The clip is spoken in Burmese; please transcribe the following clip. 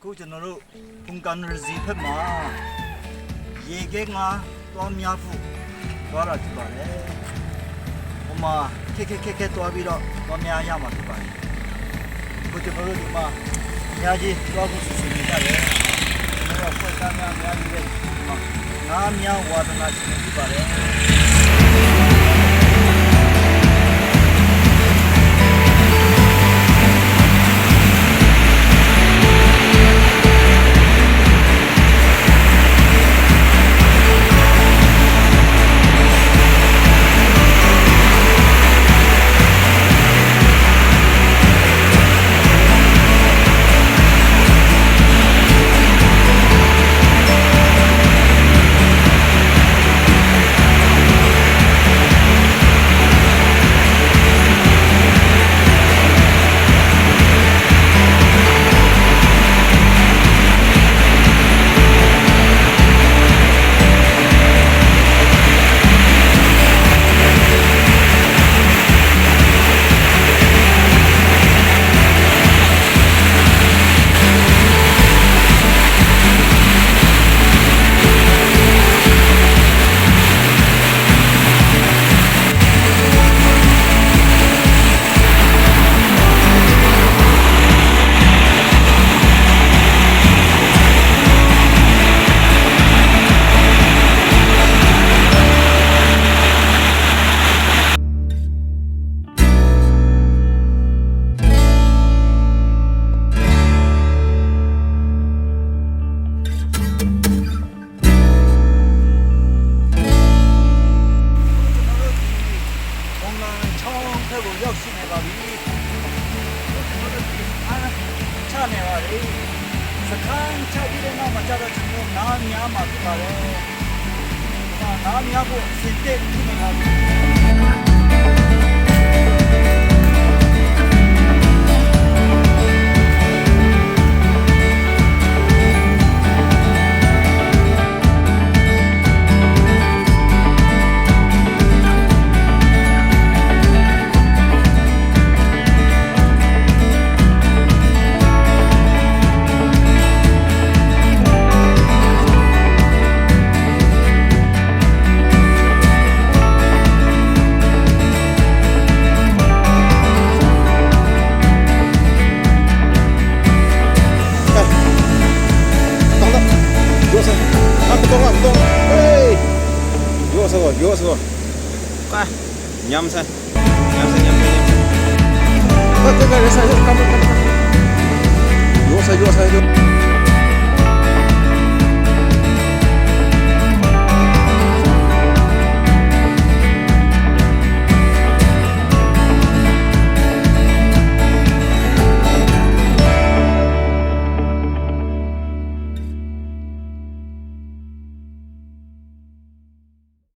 ခုကျွန်တော်တို့ဘုံကန်ရစီဖက်မှာရေခဲငါတော့များဖို့သွားတာဖြစ်ပါတယ်ဟိုမှာခက်သွားပြီးတော့များရမှာဖြစ်ပါတယ်ခုကျွန်တော်တို့ဒီမှာအများကြီးသွားဖို့စီစဉ်နေကြတယ်ကျွန်တော်တို့ဖွဲ့သားများကြီးပဲငါးများဝါဒနာရှင်ဖြစ်ပါတယ်ရောက်ရှိနေပါပြီချနေပါလေစခန်းချပြီးတဲ့နောက်မှာကျတော့ကျွန်တော်နားများမှာဖြစ်ပါတယ်နားများကိုအစစ်တက်ပြီးနေတာYo, ah, nyam sa. Yo sa.